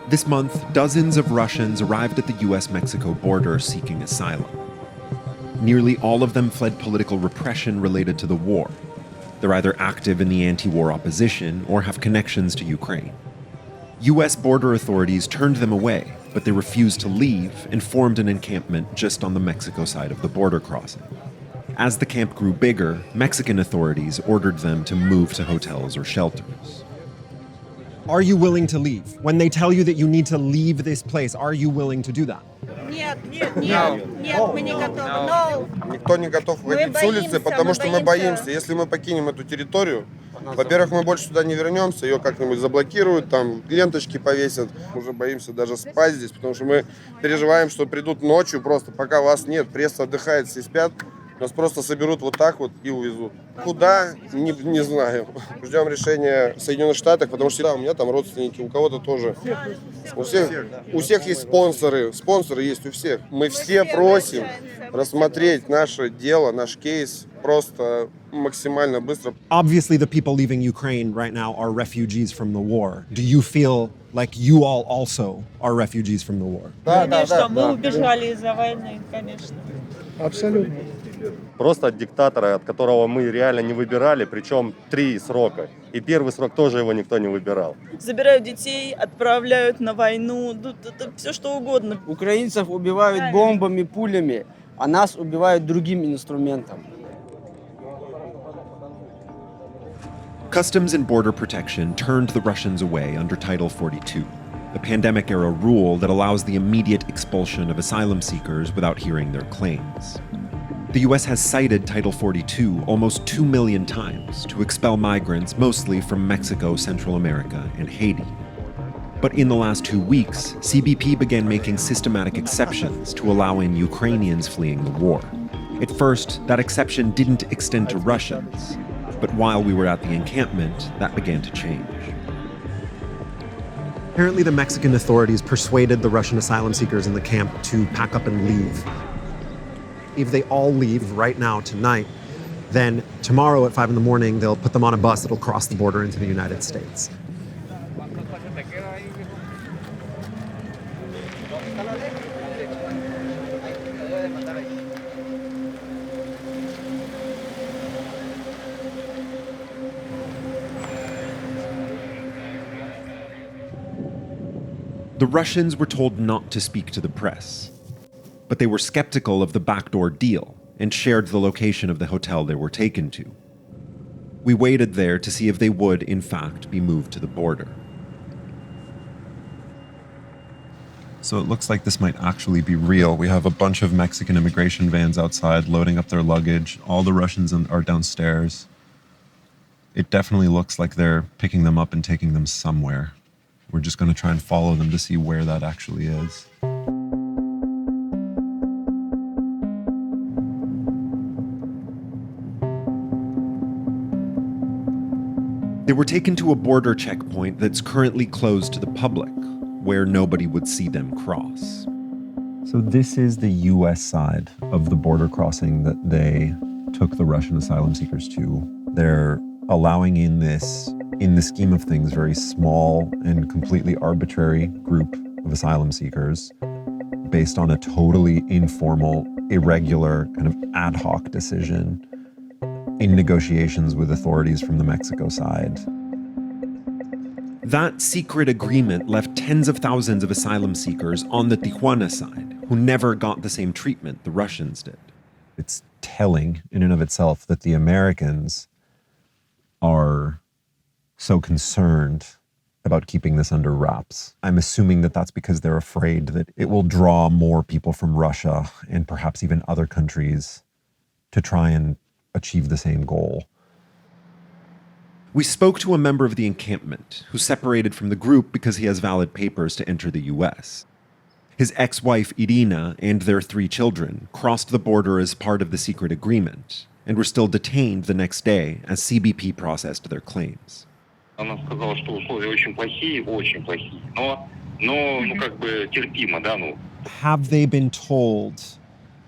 This month, dozens of Russians arrived at the US-Mexico border seeking asylum. Nearly all of them fled political repression related to the war. They're either active in the anti-war opposition or have connections to Ukraine. US border authorities turned them away, but they refused to leave and formed an encampment just on the Mexico side of the border crossing. As the camp grew bigger, Mexican authorities ordered them to move to hotels or shelters. Are you willing to leave? When they tell you that you need to leave this place, are you willing to do that? Нет, мы не готовы. No. Никто не готов выходить с улицы, потому что мы боимся. Если мы покинем эту территорию, во-первых, мы больше сюда не вернемся, ее как-нибудь заблокируют, там ленточки повесят. Уже боимся даже спать здесь, потому что мы переживаем, что придут ночью просто, пока вас нет, пресса отдыхает, все спят. Нас просто соберут вот так вот и увезут. Куда? Не знаю. Ждем решения в Соединенных Штатах, потому что да, у меня там родственники, у кого-то тоже. У всех есть спонсоры. Спонсоры есть у всех. Мы все просим рассмотреть наше дело, наш кейс просто максимально быстро. Obviously, the people leaving Ukraine right now are refugees from the war. Do you feel like you all also are refugees from the war? Конечно, мы убежали из-за войны, конечно. Абсолютно. Просто от диктатора, от которого мы реально не выбирали, причем 3 срока. И первый срок тоже его никто не выбирал. Забирают детей, отправляют на войну, это все что угодно. Украинцев убивают бомбами, пулями, а нас убивают другим инструментом. Customs and Border Protection turned the Russians away under Title 42, the pandemic-era rule that allows the immediate expulsion of asylum seekers without hearing their claims. The US has cited Title 42 almost 2 million times to expel migrants mostly from Mexico, Central America, and Haiti. But in the last 2 weeks, CBP began making systematic exceptions to allow in Ukrainians fleeing the war. At first, that exception didn't extend to Russians, but while we were at the encampment, that began to change. Apparently, the Mexican authorities persuaded the Russian asylum seekers in the camp to pack up and leave. If they all leave right now, tonight, then tomorrow at 5 in the morning, they'll put them on a bus that'll cross the border into the United States. The Russians were told not to speak to the press, but they were skeptical of the backdoor deal and shared the location of the hotel they were taken to. We waited there to see if they would, in fact, be moved to the border. So it looks like this might actually be real. We have a bunch of Mexican immigration vans outside loading up their luggage. All the Russians are downstairs. It definitely looks like they're picking them up and taking them somewhere. We're just going to try and follow them to see where that actually is. They were taken to a border checkpoint that's currently closed to the public, where nobody would see them cross. So this is the US side of the border crossing that they took the Russian asylum seekers to. They're allowing in this, in the scheme of things, very small and completely arbitrary group of asylum seekers based on a totally informal, irregular, kind of ad hoc decision in negotiations with authorities from the Mexico side. That secret agreement left tens of thousands of asylum seekers on the Tijuana side who never got the same treatment the Russians did. It's telling in and of itself that the Americans are so concerned about keeping this under wraps. I'm assuming that that's because they're afraid that it will draw more people from Russia and perhaps even other countries to try and achieve the same goal. We spoke to a member of the encampment who separated from the group because he has valid papers to enter the US. His ex-wife Irina and their 3 children crossed the border as part of the secret agreement and were still detained the next day as CBP processed their claims. Она сказала, что условия очень плохие, но как бы терпимо, да, ну. Have they been told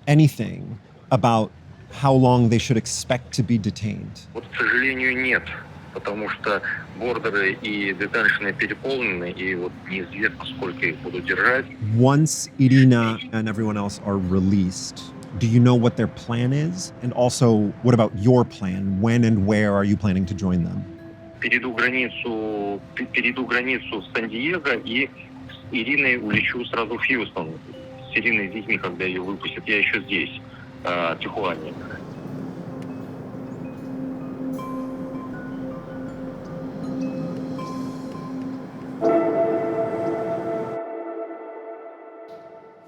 anything about how long they should expect to be detained? Вот, к сожалению, нет. потому что бордеры и детеншены переполнены, и вот неизвестно, сколько их будут держать. Once Irina and everyone else are released, do you know what their plan is? And also, what about your plan? When and where are you planning to join them? Перейду границу с Сан-Диего и с Ириной улечу сразу в Хьюстон. С Ириной с детьми, когда ее выпустят, я еще здесь, в Тихуане.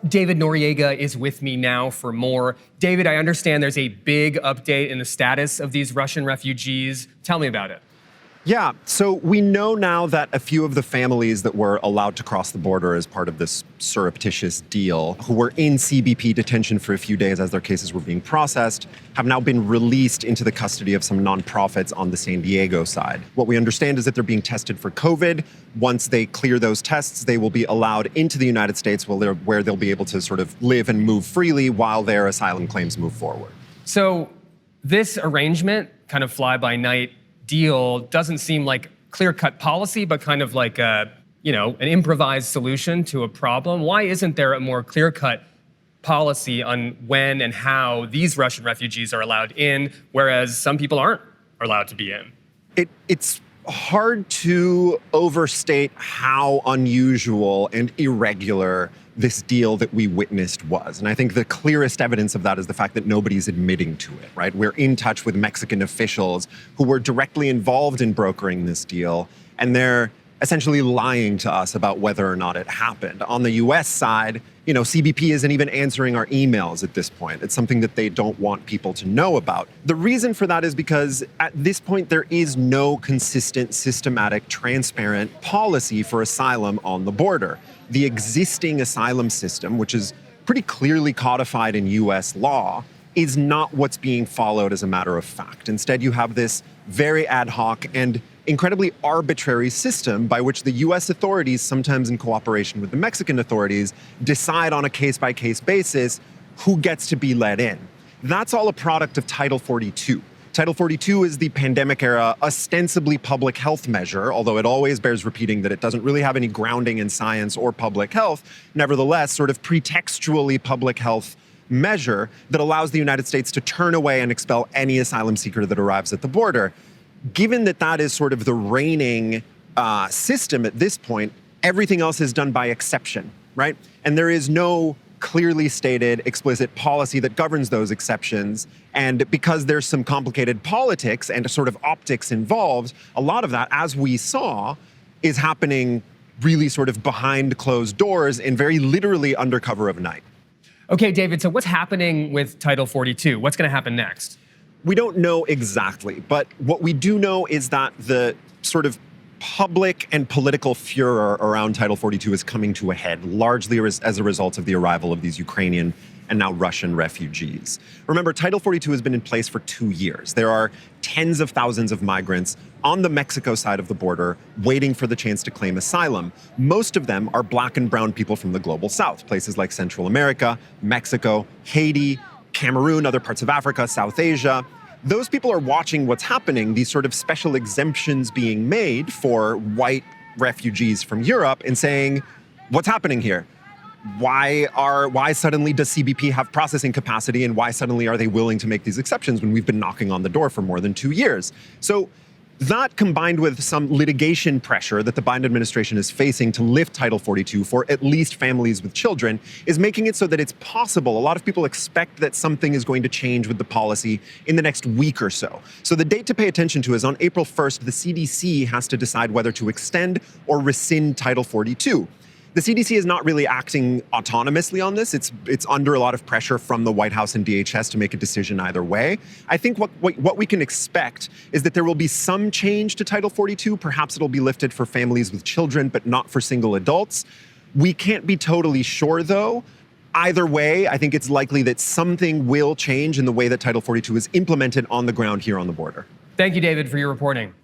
David Noriega is with me now for more. David, I understand there's a big update in the status of these Russian refugees. Tell me about it. Yeah, so we know now that a few of the families that were allowed to cross the border as part of this surreptitious deal, who were in CBP detention for a few days as their cases were being processed, have now been released into the custody of some nonprofits on the San Diego side. What we understand is that they're being tested for COVID. Once they clear those tests, they will be allowed into the United States where they'll be able to sort of live and move freely while their asylum claims move forward. So this arrangement, kind of fly-by-night deal, doesn't seem like clear-cut policy, but kind of like an improvised solution to a problem. Why isn't there a more clear-cut policy on when and how these Russian refugees are allowed in, whereas some people aren't allowed to be in? It's hard to overstate how unusual and irregular this deal that we witnessed was. And I think the clearest evidence of that is the fact that nobody's admitting to it, right? We're in touch with Mexican officials who were directly involved in brokering this deal, and they're essentially lying to us about whether or not it happened. On the US side, CBP isn't even answering our emails at this point. It's something that they don't want people to know about. The reason for that is because at this point, there is no consistent, systematic, transparent policy for asylum on the border. The existing asylum system, which is pretty clearly codified in US law, is not what's being followed as a matter of fact. Instead, you have this very ad hoc and incredibly arbitrary system by which the US authorities, sometimes in cooperation with the Mexican authorities, decide on a case-by-case basis who gets to be let in. That's all a product of Title 42. Title 42 is the pandemic-era, ostensibly public health measure, although it always bears repeating that it doesn't really have any grounding in science or public health. Nevertheless, sort of pretextually public health measure that allows the United States to turn away and expel any asylum seeker that arrives at the border. Given that that is sort of the reigning system at this point, everything else is done by exception, right? And there is no clearly stated, explicit policy that governs those exceptions. And because there's some complicated politics and sort of optics involved, a lot of that, as we saw, is happening really sort of behind closed doors and very literally under cover of night. Okay, David, so what's happening with Title 42? What's going to happen next? We don't know exactly, but what we do know is that the sort of public and political furor around Title 42 is coming to a head, largely as a result of the arrival of these Ukrainian and now Russian refugees. Remember, Title 42 has been in place for 2 years. There are tens of thousands of migrants on the Mexico side of the border waiting for the chance to claim asylum. Most of them are Black and brown people from the global South, places like Central America, Mexico, Haiti, Cameroon, other parts of Africa, South Asia. Those people are watching what's happening, these sort of special exemptions being made for white refugees from Europe, and saying, what's happening here? Why suddenly does CBP have processing capacity, and why suddenly are they willing to make these exceptions when we've been knocking on the door for more than 2 years? So that, combined with some litigation pressure that the Biden administration is facing to lift Title 42 for at least families with children, is making it so that it's possible. A lot of people expect that something is going to change with the policy in the next week or so. So the date to pay attention to is on April 1st, the CDC has to decide whether to extend or rescind Title 42. The CDC is not really acting autonomously on this. It's under a lot of pressure from the White House and DHS to make a decision either way. I think what we can expect is that there will be some change to Title 42. Perhaps it'll be lifted for families with children, but not for single adults. We can't be totally sure, though. Either way, I think it's likely that something will change in the way that Title 42 is implemented on the ground here on the border. Thank you, David, for your reporting.